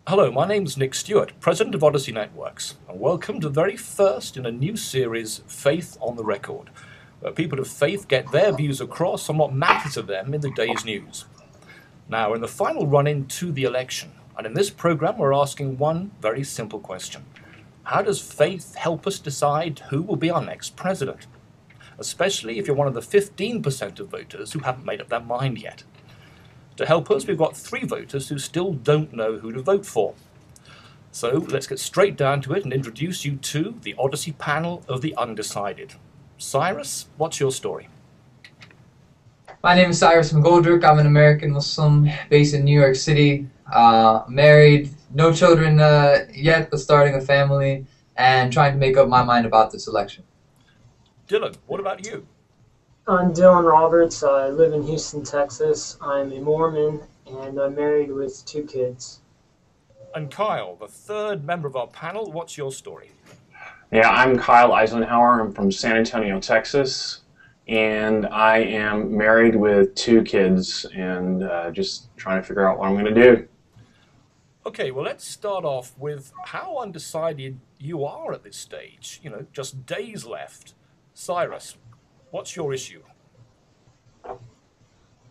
Hello, my name's Nick Stewart, President of Odyssey Networks, and welcome to the very first in a new series, Faith on the Record, where people of faith get their views across on what matters to them in the day's news. Now, we're in the final run-in to the election, and in this program we're asking one very simple question. How does faith help us decide who will be our next president? Especially if you're one of the 15% of voters who haven't made up their mind yet. To help us, we've got 3 voters who still don't know who to vote for. So let's get straight down to it and introduce you to the Odyssey panel of the Undecided. Cyrus, what's your story? My name is Cyrus McGoldrick. I'm an American Muslim based in New York City. Married, no children yet, but starting a family and trying to make up my mind about this election. Dylan, what about you? I'm Dylan Roberts. I live in Houston, Texas. I'm a Mormon, and I'm married with 2 kids. And Kyle, the third member of our panel, what's your story? Yeah, I'm Kyle Eisenhower. I'm from San Antonio, Texas, and I am married with 2 kids and just trying to figure out what I'm going to do. Okay, well, let's start off with how undecided you are at this stage. You know, just days left. Cyrus, what's your issue?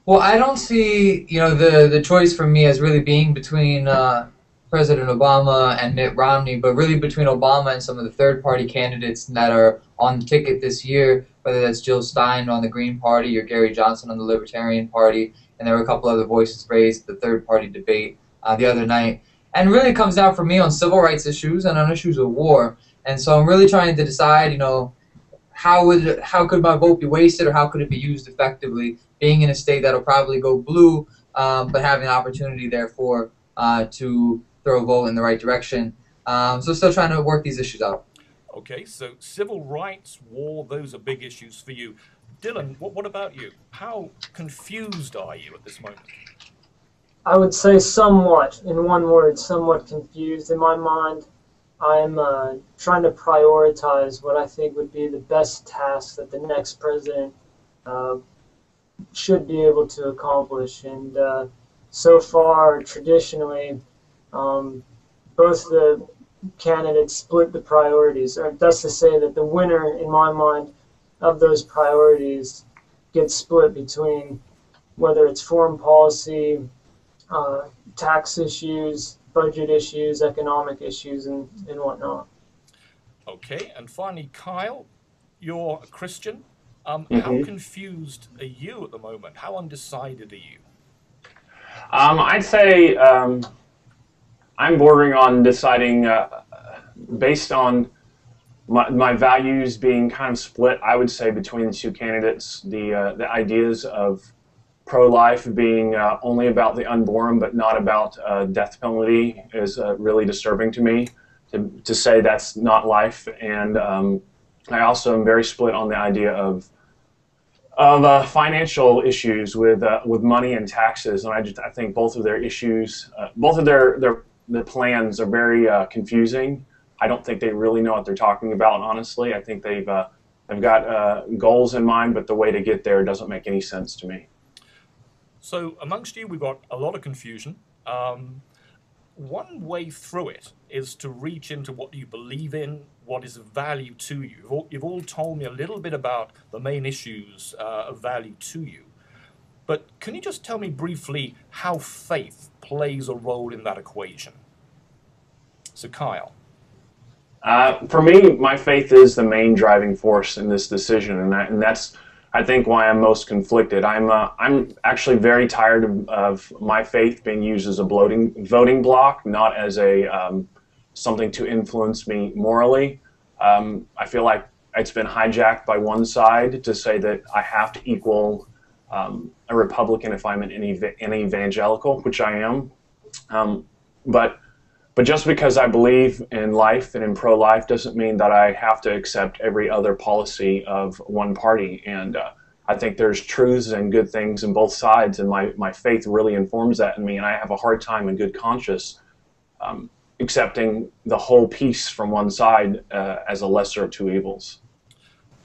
Well, I don't see, the choice for me as really being between President Obama and Mitt Romney, but really between Obama and some of the third-party candidates that are on the ticket this year, whether that's Jill Stein on the Green Party or Gary Johnson on the Libertarian Party, and there were a couple other voices raised at the third-party debate the other night. And really it comes down for me on civil rights issues and on issues of war. And so I'm really trying to decide, how could my vote be wasted or how could it be used effectively, being in a state that'll probably go blue, but having an opportunity, therefore, to throw a vote in the right direction. So still trying to work these issues out. Okay, so civil rights, war, those are big issues for you. Dylan, what about you? How confused are you at this moment? I would say somewhat, in one word, somewhat confused. In my mind, I'm trying to prioritize what I think would be the best task that the next president should be able to accomplish. And so far, traditionally, both the candidates split the priorities. Or that's to say that the winner, in my mind, of those priorities gets split between whether it's foreign policy, tax issues, budget issues, economic issues, and whatnot. Okay, and finally, Kyle, you're a Christian. How confused are you at the moment? How undecided are you? I'd say I'm bordering on deciding based on my values being kind of split. I would say between the 2 candidates, the ideas of pro-life being only about the unborn but not about death penalty is really disturbing to me, to say that's not life. And I also am very split on the idea of financial issues with money and taxes, and I think both of their issues, both of their plans are very confusing. I don't think they really know what they're talking about, honestly. I think they've got goals in mind, but the way to get there doesn't make any sense to me. So amongst you, we've got a lot of confusion. One way through it is to reach into what you believe in, what is of value to you. You've all told me a little bit about the main issues of value to you. But can you just tell me briefly how faith plays a role in that equation? So Kyle. For me, my faith is the main driving force in this decision, and that's, I think, why I'm most conflicted. I'm actually very tired of my faith being used as a voting block, not as a something to influence me morally. I feel like it's been hijacked by one side to say that I have to equal a Republican if I'm an evangelical, which I am. But just because I believe in life and in pro-life doesn't mean that I have to accept every other policy of one party. And I think there's truths and good things in both sides, and my faith really informs that in me. And I have a hard time in good conscience accepting the whole piece from one side as a lesser of 2 evils.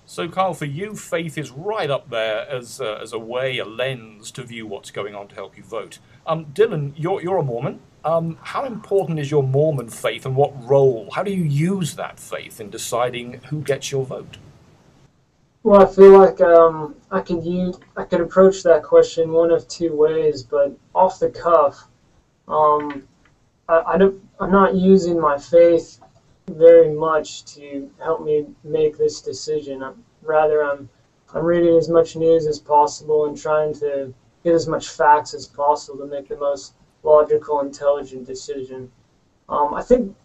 So, Carl, for you, faith is right up there as a way, a lens to view what's going on to help you vote. Dylan, you're a Mormon. how important is your Mormon faith, and what role, how do you use that faith in deciding who gets your vote? Well, I feel like I could approach that question one of two ways, but off the cuff, I'm not using my faith very much to help me make this decision. I'm reading as much news as possible and trying to get as much facts as possible to make the most logical, intelligent decision. I think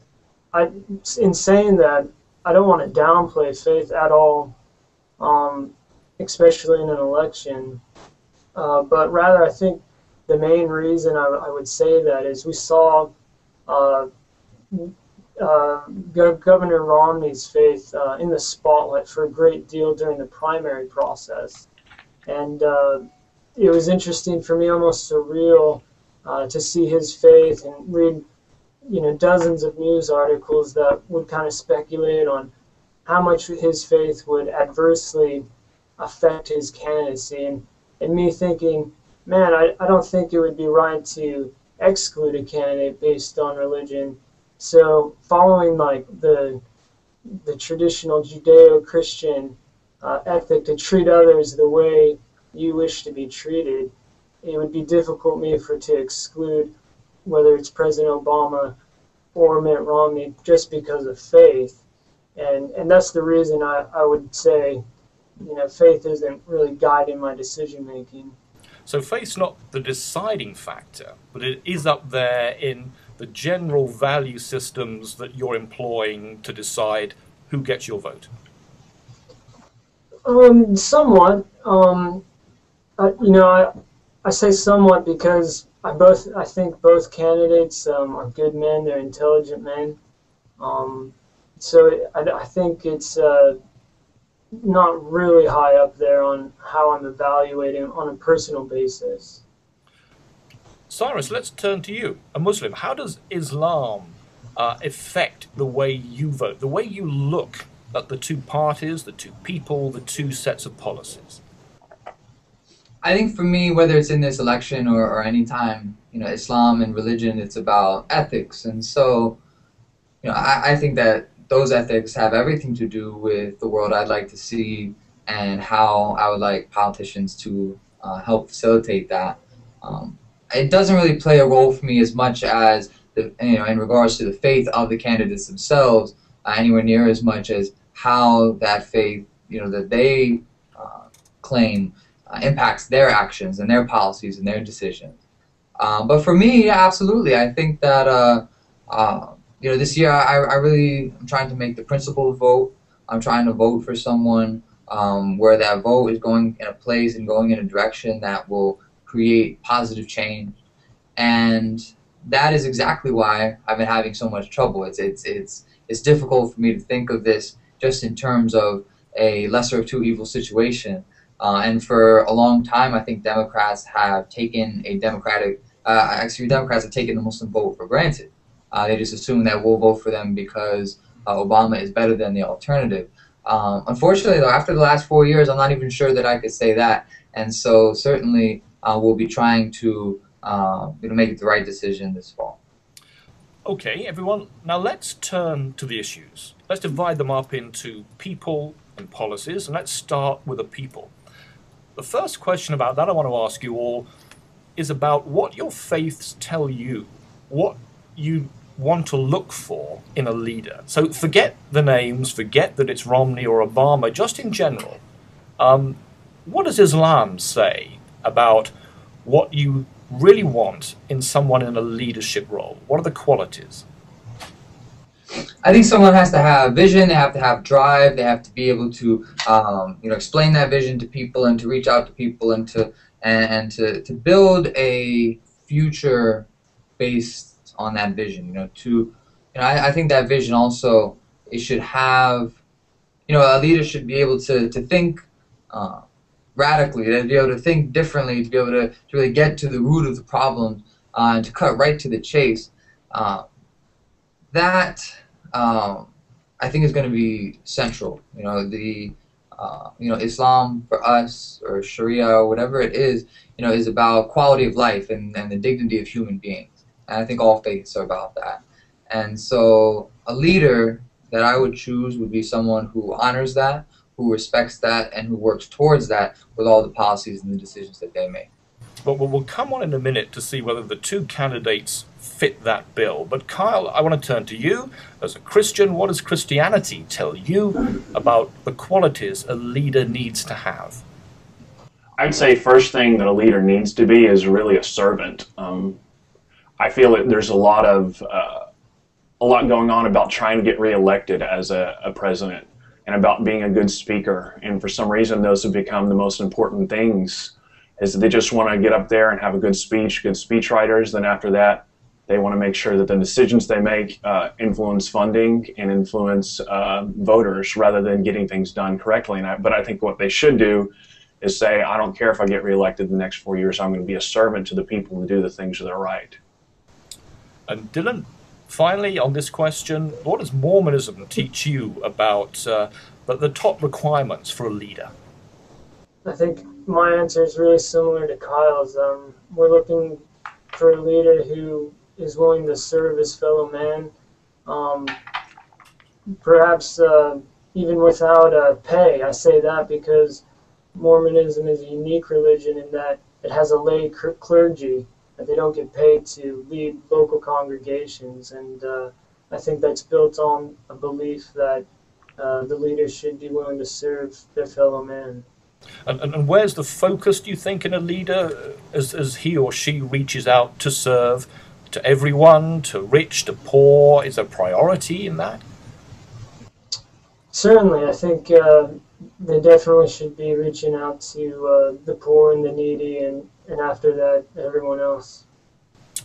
in saying that, I don't want to downplay faith at all, especially in an election. But rather, I think the main reason I would say that is we saw Governor Romney's faith in the spotlight for a great deal during the primary process. And it was interesting for me, almost surreal, to see his faith and read, dozens of news articles that would kind of speculate on how much his faith would adversely affect his candidacy. And me thinking, man, I don't think it would be right to exclude a candidate based on religion. So following like the traditional Judeo-Christian ethic to treat others the way you wish to be treated, it would be difficult to exclude whether it's President Obama or Mitt Romney just because of faith. And that's the reason I would say, faith isn't really guiding my decision making. So faith's not the deciding factor, but it is up there in the general value systems that you're employing to decide who gets your vote. Somewhat. I say somewhat because I think both candidates are good men. They're intelligent men. So I think it's not really high up there on how I'm evaluating on a personal basis. Cyrus, let's turn to you, a Muslim. How does Islam affect the way you vote, the way you look at the two parties, the two people, the two sets of policies? I think for me, whether it's in this election or any time, Islam and religion, it's about ethics. And so, I think that those ethics have everything to do with the world I'd like to see and how I would like politicians to help facilitate that. It doesn't really play a role for me as much as in regards to the faith of the candidates themselves, anywhere near as much as how that faith, that they claim impacts their actions and their policies and their decisions. But for me, yeah, absolutely, I think that this year I'm trying to make the principled vote. I'm trying to vote for someone where that vote is going in a place and going in a direction that will create positive change. And that is exactly why I've been having so much trouble. It's difficult for me to think of this just in terms of a lesser of two evils situation. And for a long time, I think Democrats have taken Democrats have taken the Muslim vote for granted. They just assume that we'll vote for them because Obama is better than the alternative. Unfortunately, though, after the last 4 years, I'm not even sure that I could say that. And so certainly we'll be trying to make the right decision this fall. Okay, everyone, now let's turn to the issues. Let's divide them up into people and policies, and let's start with the people. The first question about that I want to ask you all is about what your faiths tell you, what you want to look for in a leader. So forget the names, forget that it's Romney or Obama, just in general. What does Islam say about what you really want in someone in a leadership role? What are the qualities? I think someone has to have vision, they have to have drive, they have to be able to explain that vision to people and to reach out to people and to build a future based on that vision. I think that vision also, it should have, a leader should be able to think radically, to be able to think differently, to be able to really get to the root of the problem and to cut right to the chase. That I think is going to be central. Islam for us, or Sharia, or whatever it is about quality of life and the dignity of human beings. And I think all faiths are about that. And so a leader that I would choose would be someone who honors that, who respects that, and who works towards that with all the policies and the decisions that they make. But we'll come on in a minute to see whether the two candidates fit that bill. But Kyle, I want to turn to you. As a Christian, what does Christianity tell you about the qualities a leader needs to have? I'd say first thing that a leader needs to be is really a servant. I feel that there's a lot going on about trying to get reelected as a president and about being a good speaker. And for some reason, those have become the most important things, is that they just want to get up there and have a good speech, good speechwriters. Then after that, they want to make sure that the decisions they make influence funding and influence voters rather than getting things done correctly. But I think what they should do is say, I don't care if I get reelected the next 4 years, I'm going to be a servant to the people and do the things that are right. And Dylan, finally on this question, what does Mormonism teach you about the top requirements for a leader? I think my answer is really similar to Kyle's. We're looking for a leader who is willing to serve his fellow man, perhaps even without pay. I say that because Mormonism is a unique religion in that it has a lay clergy, that they don't get paid to lead local congregations, and I think that's built on a belief that the leaders should be willing to serve their fellow man. And where's the focus, do you think, in a leader as he or she reaches out to serve to everyone, to rich, to poor? Is there priority in that? Certainly, I think they definitely should be reaching out to the poor and the needy, and after that, everyone else.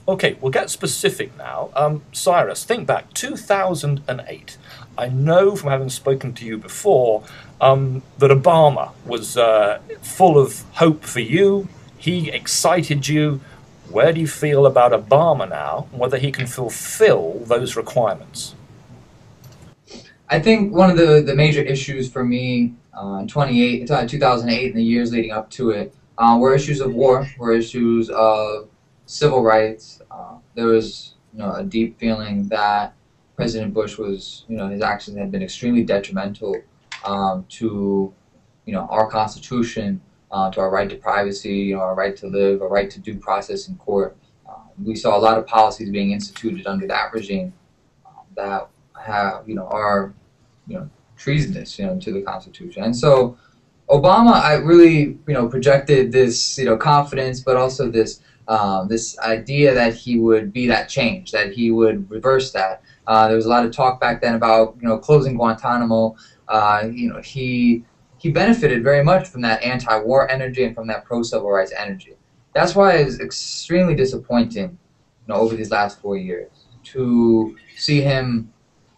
Okay, we'll get specific now. Cyrus, think back, 2008. I know from having spoken to you before that Obama was full of hope for you. He excited you. Where do you feel about Obama now, and whether he can fulfill those requirements? I think one of the major issues for me in 2008 and the years leading up to it were issues of war, were issues of civil rights. There was a deep feeling that President Bush was, his actions had been extremely detrimental to, our Constitution, to our right to privacy, our right to live, our right to due process in court. We saw a lot of policies being instituted under that regime that have, are, treasonous, to the Constitution. And so Obama, I really, projected this, confidence, but also this this idea that he would be that change, that he would reverse that. There was a lot of talk back then about, closing Guantanamo. He benefited very much from that anti-war energy and from that pro-civil rights energy. That's why it's extremely disappointing, over these last 4 years to see him,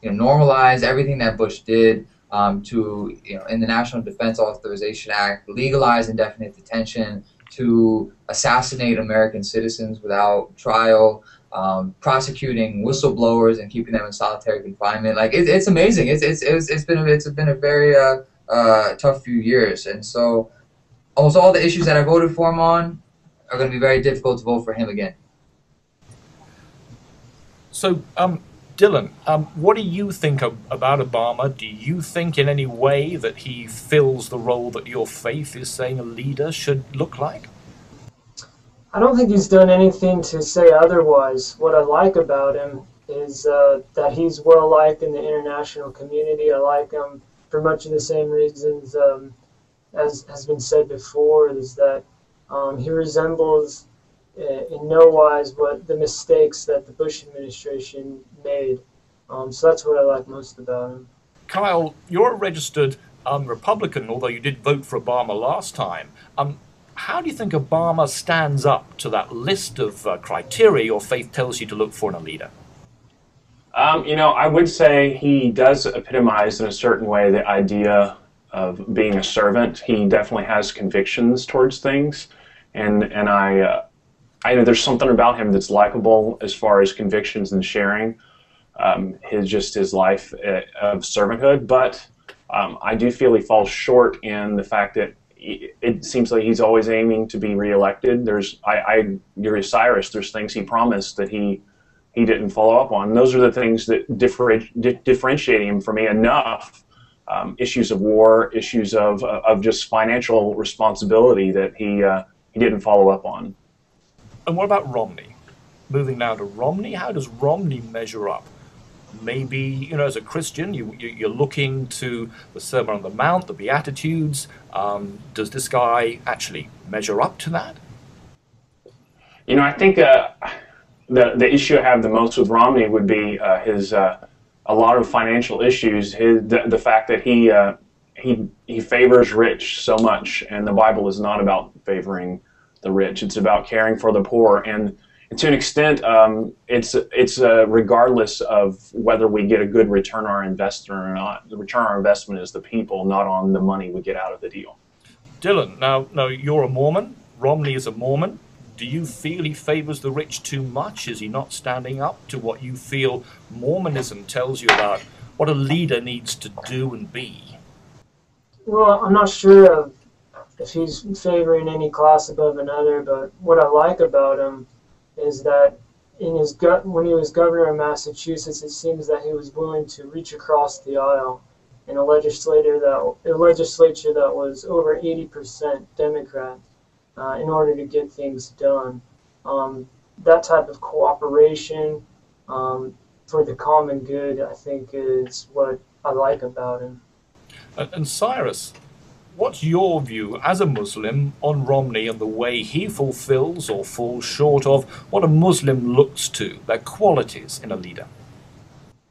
normalize everything that Bush did, to, in the National Defense Authorization Act, legalize indefinite detention, to assassinate American citizens without trial, prosecuting whistleblowers and keeping them in solitary confinement. Like it's amazing. It's been a very tough few years, and so almost all the issues that I voted for him on are going to be very difficult to vote for him again. So, Dylan, what do you think about Obama? Do you think in any way that he fills the role that your faith is saying a leader should look like? I don't think he's done anything to say otherwise. What I like about him is that he's well liked in the international community. I like him for much of the same reasons as has been said before, is that he resembles in no wise what the mistakes that the Bush administration made. So that's what I like most about him. Kyle, you're a registered Republican, although you did vote for Obama last time. How do you think Obama stands up to that list of criteria your faith tells you to look for in a leader? I would say he does epitomize in a certain way the idea of being a servant. He definitely has convictions towards things, and I know there's something about him that's likable as far as convictions and sharing his life of servanthood. But I do feel he falls short in the fact that it seems like he's always aiming to be reelected. I agree with Cyrus. There's things he promised that he he didn't follow up on. And those are the things that differentiate him from me enough. Issues of war, issues of just financial responsibility that he didn't follow up on. And what about Romney? Moving now to Romney, how does Romney measure up? Maybe, you know, as a Christian, you're looking to the Sermon on the Mount, the Beatitudes. Does this guy actually measure up to that? You know, I think the issue I have the most with Romney would be his a lot of financial issues. The fact that he favors rich so much, and the Bible is not about favoring the rich. It's about caring for the poor, and to an extent, it's regardless of whether we get a good return on our investment or not. The return on our investment is the people, not on the money we get out of the deal. Dylan, now you're a Mormon. Romney is a Mormon. Do you feel he favors the rich too much? Is he not standing up to what you feel Mormonism tells you about what a leader needs to do and be? Well, I'm not sure if he's favoring any class above another, but what I like about him is that when he was governor of Massachusetts, it seems that he was willing to reach across the aisle in a legislature that was over 80% Democrat. In order to get things done. That type of cooperation for the common good, I think, is what I like about him. And Cyrus, what's your view as a Muslim on Romney and the way he fulfills or falls short of what a Muslim looks to, their qualities in a leader?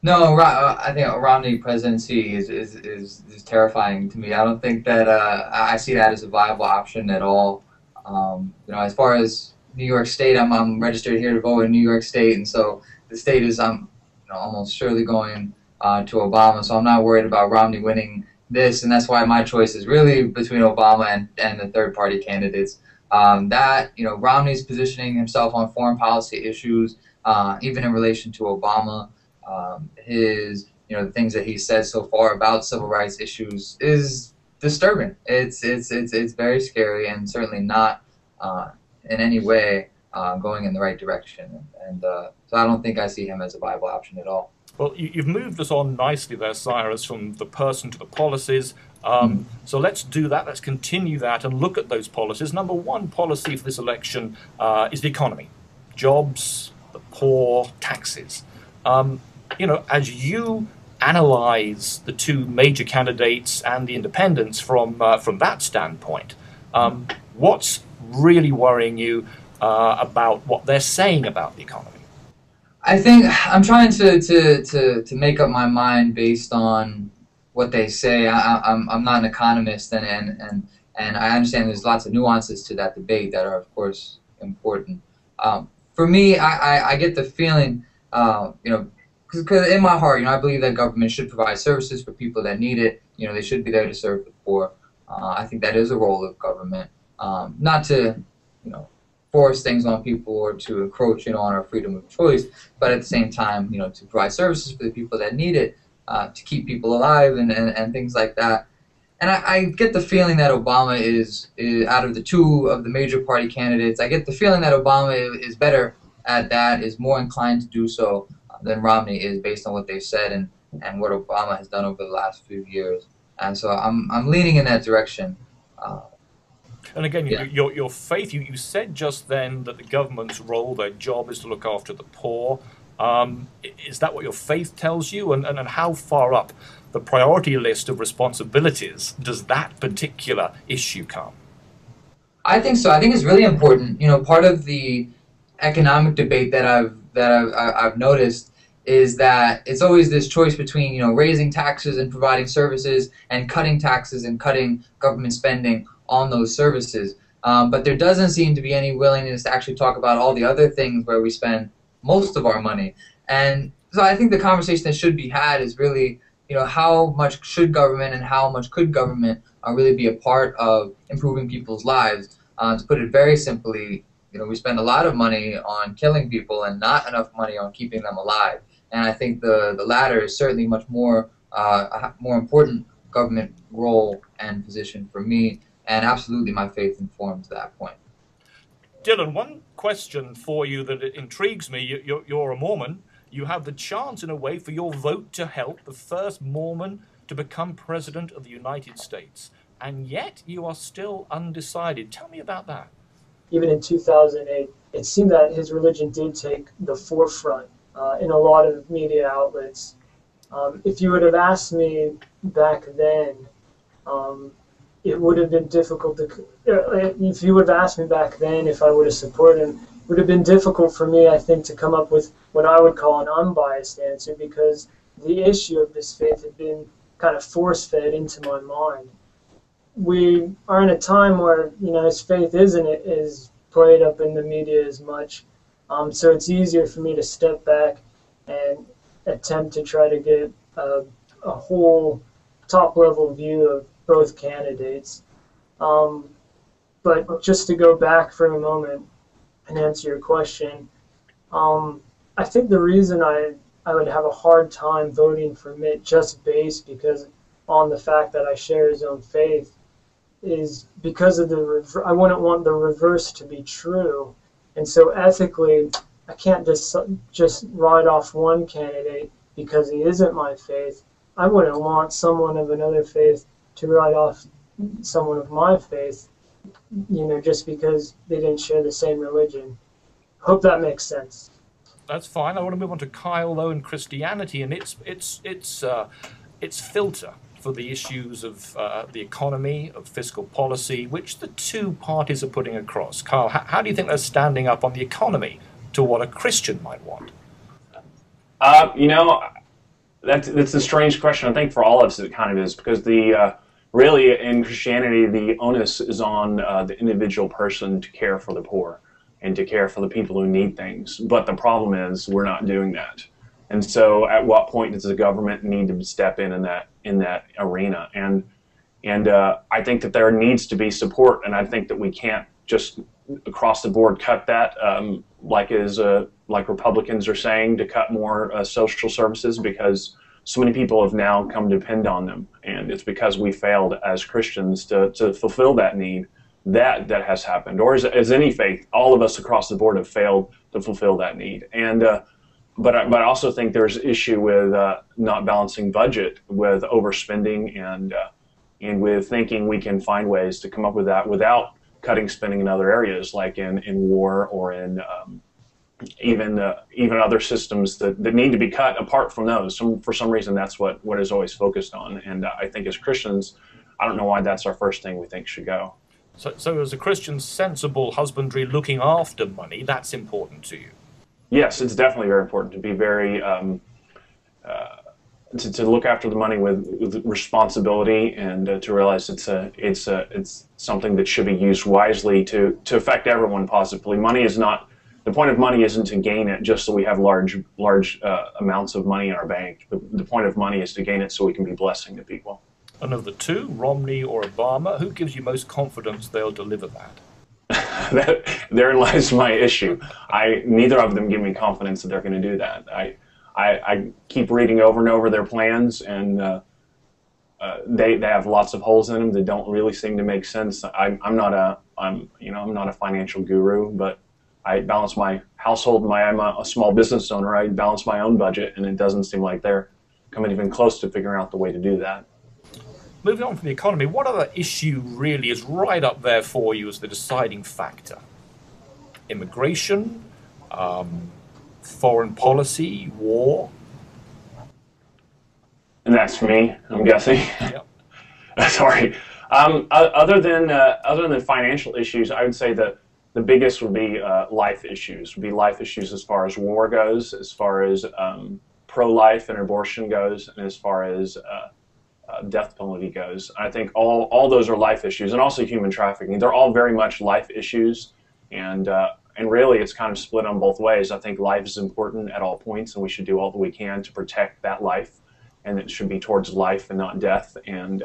No, I think Romney presidency is terrifying to me. I don't think that I see that as a viable option at all. You know, as far as New York State, I'm registered here to vote in New York State, and so the state is almost surely going to Obama. So I'm not worried about Romney winning this, and that's why my choice is really between Obama and the third-party candidates. Romney's positioning himself on foreign policy issues, even in relation to Obama. The things that he said so far about civil rights issues is disturbing. It's very scary, and certainly not in any way going in the right direction. And so I don't think I see him as a viable option at all. Well, you've moved us on nicely there, Cyrus, from the person to the policies. So let's do that. Let's continue that and look at those policies. Number one policy for this election is the economy. Jobs, the poor, taxes. As you analyze the two major candidates and the independents from that standpoint, what's really worrying you about what they're saying about the economy? I think I'm trying to make up my mind based on what they say. I'm not an economist, and I understand there's lots of nuances to that debate that are, of course, important. For me, I get the feeling, because in my heart, I believe that government should provide services for people that need it. They should be there to serve the poor. I think that is a role of government, not to, force things on people or to encroach, on our freedom of choice, but at the same time, to provide services for the people that need it, to keep people alive and things like that. And I get the feeling that Obama is out of the two of the major party candidates, I get the feeling that Obama is better at that, is more inclined to do so than Romney is, based on what they've said and what Obama has done over the last few years. And so I'm leaning in that direction. And again, your faith, you said just then that the government's role, their job is to look after the poor. Is that what your faith tells you? And how far up the priority list of responsibilities does that particular issue come? I think so. I think it's really important. Part of the economic debate that I've noticed is that it's always this choice between raising taxes and providing services, and cutting taxes and cutting government spending on those services. But there doesn't seem to be any willingness to actually talk about all the other things where we spend most of our money. And so I think the conversation that should be had is really, how much should government and how much could government really be a part of improving people's lives? To put it very simply, we spend a lot of money on killing people and not enough money on keeping them alive. And I think the latter is certainly much more important government role and position for me. And absolutely, my faith informs that point. Dylan, one question for you that intrigues me. You're a Mormon. You have the chance, in a way, for your vote to help the first Mormon to become president of the United States. And yet you are still undecided. Tell me about that. Even in 2008, it seemed that his religion did take the forefront in a lot of media outlets. If you would have asked me back then, it would have been difficult to. If you would have asked me back then if I would have supported him, it would have been difficult for me, I think, to come up with what I would call an unbiased answer, because the issue of his faith had been kind of force-fed into my mind. We are in a time where, you know, his faith isn't as played up in the media as much, so it's easier for me to step back and attempt to try to get a whole top-level view of both candidates. But just to go back for a moment and answer your question, I think the reason I would have a hard time voting for Mitt, just based because on the fact that I share his own faith, is because of I wouldn't want the reverse to be true. And so ethically, I can't just write off one candidate because he isn't my faith. I wouldn't want someone of another faith to write off someone of my faith, you know, just because they didn't share the same religion. Hope that makes sense. That's fine. I want to move on to Kyle, though, and Christianity, and its filter for the issues of the economy, of fiscal policy, which the two parties are putting across. Kyle, how do you think they're standing up on the economy to what a Christian might want? You know, that's a strange question. I think for all of us it kind of is, because really in Christianity the onus is on the individual person to care for the poor and to care for the people who need things. But the problem is we're not doing that. And so at what point does the government need to step in that arena? And I think that there needs to be support, and I think that we can't just across the board cut that like Republicans are saying, to cut more social services, because so many people have now come to depend on them, and it's because we failed as Christians to fulfill that need. That has happened, or as any faith, all of us across the board have failed to fulfill that need. And but I also think there's issue with not balancing budget, with overspending, and with thinking we can find ways to come up with that without cutting spending in other areas, like in war or in even other systems that need to be cut apart from those. For some reason, that's what is always focused on. And I think as Christians, I don't know why that's our first thing we think should go. So as a Christian, sensible husbandry, looking after money, that's important to you? Yes, it's definitely very important to be very, to look after the money with responsibility, and to realize it's something that should be used wisely to affect everyone positively. Money is not, the point of money isn't to gain it just so we have large amounts of money in our bank. The point of money is to gain it so we can be blessing to people. And of the two, Romney or Obama, who gives you most confidence they'll deliver that? Therein lies my issue. Neither of them give me confidence that they're going to do that. I keep reading over and over their plans, and they have lots of holes in them that don't really seem to make sense. I'm not a financial guru, but I balance my household. I'm a small business owner. I balance my own budget, and it doesn't seem like they're coming even close to figuring out the way to do that. Moving on from the economy, what other issue really is right up there for you as the deciding factor? Immigration, foreign policy, war? And that's for me, I'm guessing. Yep. Sorry. Other than financial issues, I would say that the biggest would be life issues. Would be life issues as far as war goes, as far as pro-life and abortion goes, and as far as death penalty goes. I think all those are life issues, and also human trafficking. They're all very much life issues, and really it's kind of split on both ways. I think life is important at all points, and we should do all that we can to protect that life, and it should be towards life and not death. And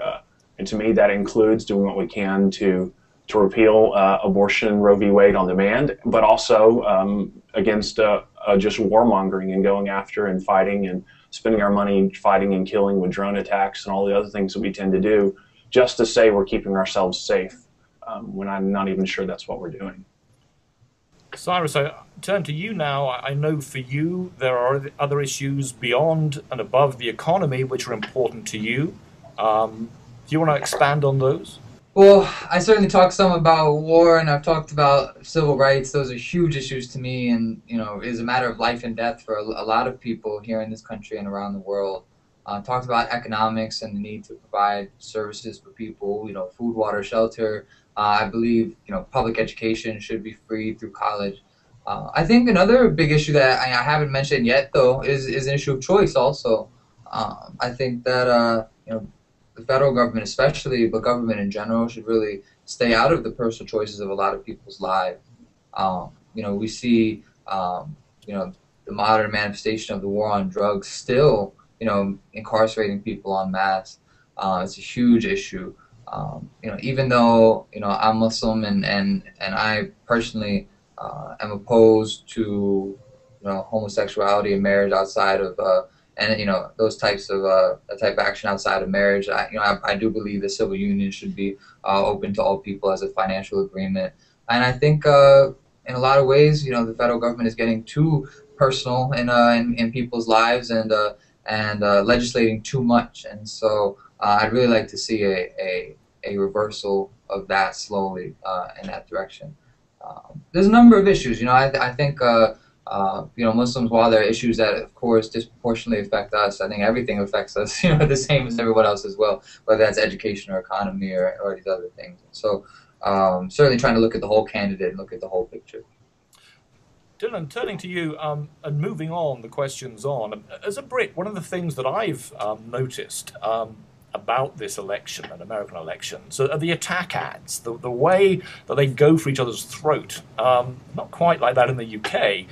to me, that includes doing what we can to repeal abortion, Roe v. Wade on demand, but also against just warmongering and going after and fighting and spending our money fighting and killing with drone attacks and all the other things that we tend to do just to say we're keeping ourselves safe, when I'm not even sure that's what we're doing. Cyrus, I turn to you now. I know for you there are other issues beyond and above the economy which are important to you. Do you want to expand on those? Well, I certainly talked some about war, and I've talked about civil rights. Those are huge issues to me, and is a matter of life and death for a lot of people here in this country and around the world. Talked about economics and the need to provide services for people. Food, water, shelter. I believe public education should be free through college. I think another big issue that I haven't mentioned yet, though, is an issue of choice. Also, I think that the federal government especially, but government in general, should really stay out of the personal choices of a lot of people's lives. We see, the modern manifestation of the war on drugs still, incarcerating people en masse. It's a huge issue. Even though, I'm Muslim and I personally am opposed to, homosexuality and marriage outside of and those types of type of action outside of marriage. I do believe the civil union should be open to all people as a financial agreement, and I think in a lot of ways, the federal government is getting too personal in people's lives and legislating too much, and so I'd really like to see a reversal of that slowly in that direction. There's a number of issues. I think. Muslims, while there are issues that, of course, disproportionately affect us, I think everything affects us, the same as everyone else as well, whether that's education or economy or these other things. So certainly trying to look at the whole candidate and look at the whole picture. Dylan, turning to you and moving on the questions on, as a Brit, one of the things that I've noticed about this election, an American election, so are the attack ads, the way that they go for each other's throat. Not quite like that in the UK.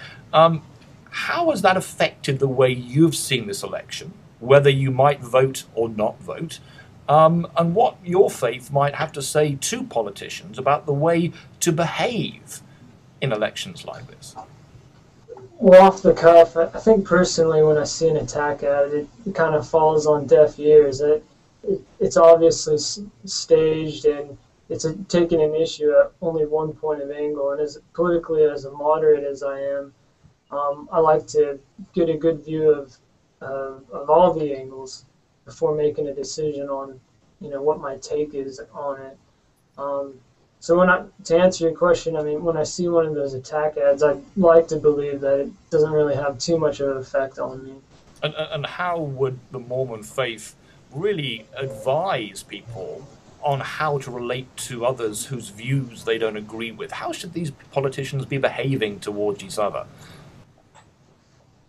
How has that affected the way you've seen this election, whether you might vote or not vote, and what your faith might have to say to politicians about the way to behave in elections like this? Well, off the cuff, I think personally when I see an attack ad, it kind of falls on deaf ears. It's obviously staged, and it's taking an issue at only one point of angle. And as politically as a moderate as I am, I like to get a good view of all the angles before making a decision on what my take is on it. So to answer your question, when I see one of those attack ads, I'd like to believe that it doesn't really have too much of an effect on me. And how would the Mormon faith really advise people on how to relate to others whose views they don't agree with? How should these politicians be behaving towards each other?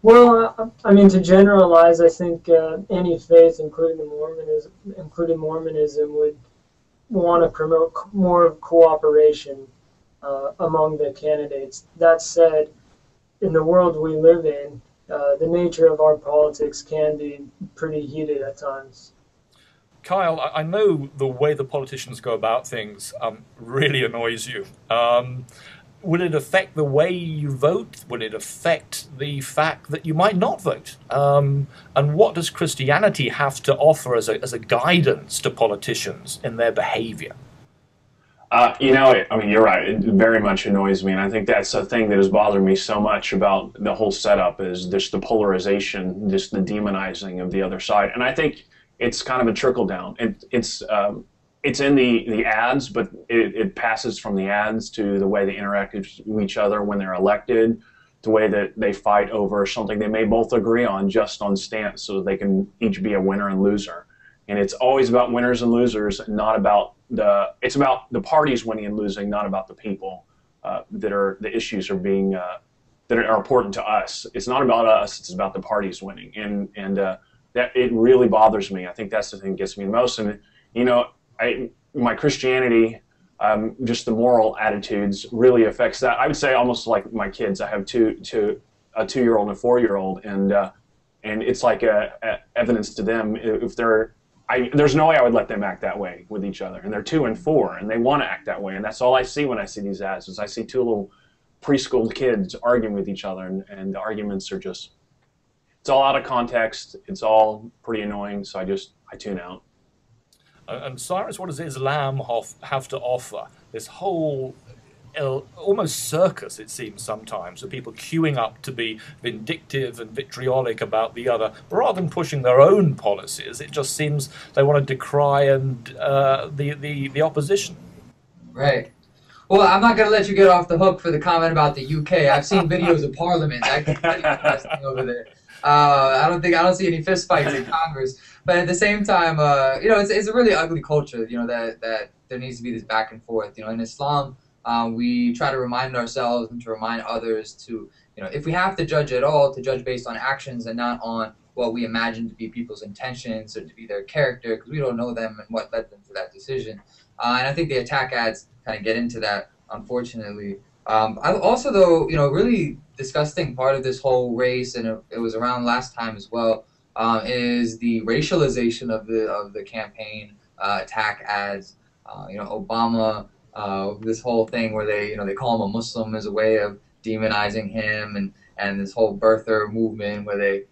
Well, to generalize, I think any faith, including Mormonism, would want to promote more cooperation among the candidates. That said, in the world we live in, the nature of our politics can be pretty heated at times. Kyle, I know the way the politicians go about things really annoys you. Will it affect the way you vote? Will it affect the fact that you might not vote? And what does Christianity have to offer as a guidance to politicians in their behavior? You're right. It very much annoys me, and I think that's a thing that has bothered me so much about the whole setup is just the polarization, just the demonizing of the other side. And I think it's kind of a trickle down. It's in the ads, but it passes from the ads to the way they interact with each other when they're elected, the way that they fight over something they may both agree on just on stance so they can each be a winner and loser. And it's always about winners and losers, not about it's about the parties winning and losing, not about the people that are the issues are being that are important to us. It's not about us, it's about the parties winning. And that it really bothers me. I think that's the thing that gets me the most. And my Christianity, just the moral attitudes really affects that. I would say almost like my kids. I have a 2-year-old and a 4-year-old, and it's like evidence to them. If there's no way I would let them act that way with each other. And they're 2 and 4, and they want to act that way. And that's all I see when I see these ads. Is I see 2 little preschool kids arguing with each other, and the arguments are just. It's all out of context. It's all pretty annoying. So I tune out. And Cyrus, what does Islam have to offer? This whole almost circus, it seems sometimes, of people queuing up to be vindictive and vitriolic about the other, but rather than pushing their own policies, it just seems they want to decry and the opposition. Right. Well, I'm not going to let you get off the hook for the comment about the UK. I've seen videos of Parliament. That gets pretty interesting over there. I don't see any fist fights in Congress. But at the same time, it's a really ugly culture. That there needs to be this back and forth. In Islam, we try to remind ourselves and to remind others to, if we have to judge at all, to judge based on actions and not on what we imagine to be people's intentions or to be their character, because we don't know them and what led them to that decision. And I think the attack ads kind of get into that, unfortunately. I also, though, really disgusting part of this whole race, and it was around last time as well, is the racialization of the campaign attack ads. Obama, this whole thing where they call him a Muslim as a way of demonizing him, and this whole birther movement where they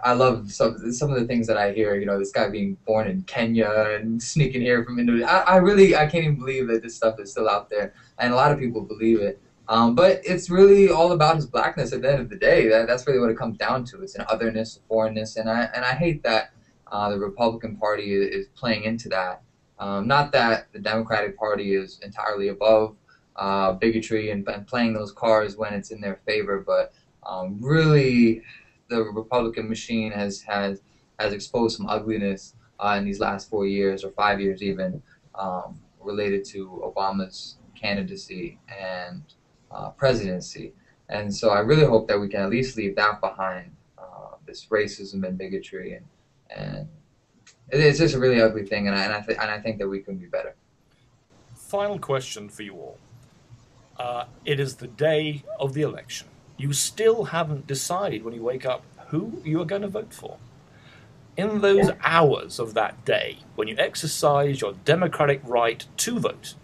I love some of the things that I hear. This guy being born in Kenya and sneaking here from Indonesia. I can't even believe that this stuff is still out there, and a lot of people believe it. But it's really all about his blackness at the end of the day. That's really what it comes down to. It's an otherness, a foreignness, and I hate that the Republican Party is playing into that. Not that the Democratic Party is entirely above bigotry and playing those cards when it's in their favor, but really, the Republican machine has exposed some ugliness in these last 4 years or 5 years even, related to Obama's candidacy and presidency. And so I really hope that we can at least leave that behind, this racism and bigotry, and it's just a really ugly thing, and I think that we can be better. Final question for you all. It is the day of the election. You still haven't decided when you wake up who you are going to vote for. In those hours of that day, when you exercise your democratic right to vote,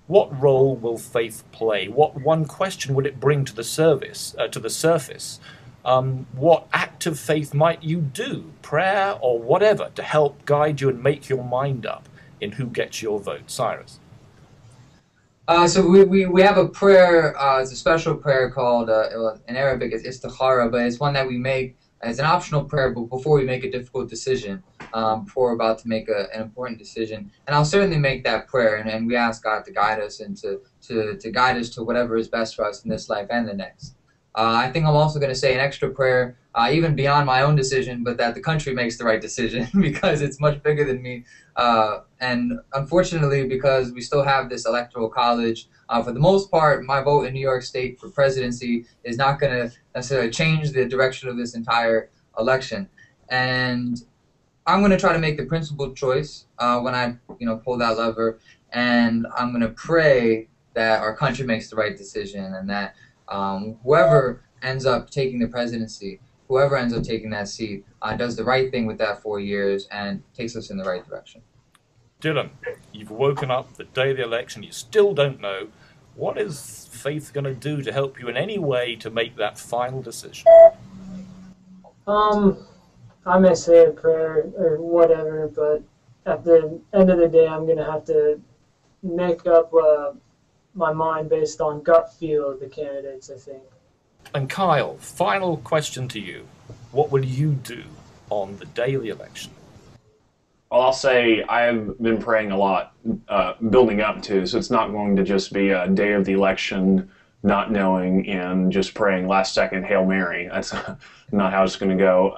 what role will faith play? What one question would it bring to the surface? What act of faith might you do, prayer or whatever, to help guide you and make your mind up in who gets your vote? Cyrus. So we have a prayer, it's a special prayer called, in Arabic it's istikhara, but it's one that we make, it's an optional prayer but before we make a difficult decision, before we're about to make an important decision. And I'll certainly make that prayer, and we ask God to guide us and to guide us to whatever is best for us in this life and the next. I think I'm also going to say an extra prayer, even beyond my own decision, but that the country makes the right decision because it's much bigger than me. And unfortunately, because we still have this electoral college, for the most part, my vote in New York State for presidency is not going to necessarily change the direction of this entire election. And I'm going to try to make the principled choice when I pull that lever, and I'm going to pray that our country makes the right decision and that whoever ends up taking the presidency, whoever ends up taking that seat, does the right thing with that 4 years and takes us in the right direction. Dylan, you've woken up the day of the election, you still don't know. What is faith going to do to help you in any way to make that final decision? I may say a prayer or whatever, but at the end of the day, I'm going to have to make up my mind based on gut feel of the candidates, I think. And Kyle, final question to you. What will you do on the day of the election? Well, I'll say I have been praying a lot, building up to, so it's not going to just be a day of the election, not knowing and just praying last second Hail Mary. That's not how it's going to go.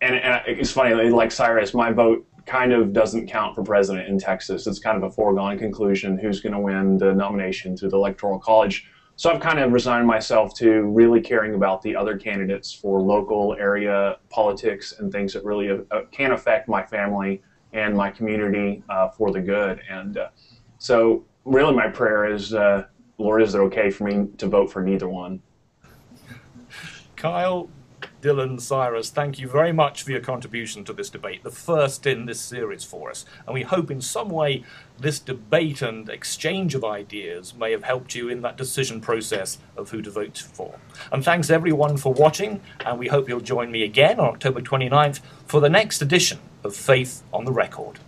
And it's funny, like Cyrus, my vote kind of doesn't count for president in Texas. It's kind of a foregone conclusion who's going to win the nomination through the Electoral College. So I've kind of resigned myself to really caring about the other candidates for local area politics and things that really can affect my family and my community for the good. And so really my prayer is, Lord, is it okay for me to vote for neither one? Kyle, Dylan, Cyrus, thank you very much for your contribution to this debate, the first in this series for us. And we hope in some way this debate and exchange of ideas may have helped you in that decision process of who to vote for. And thanks everyone for watching, and we hope you'll join me again on October 29th for the next edition of Faith on the Record.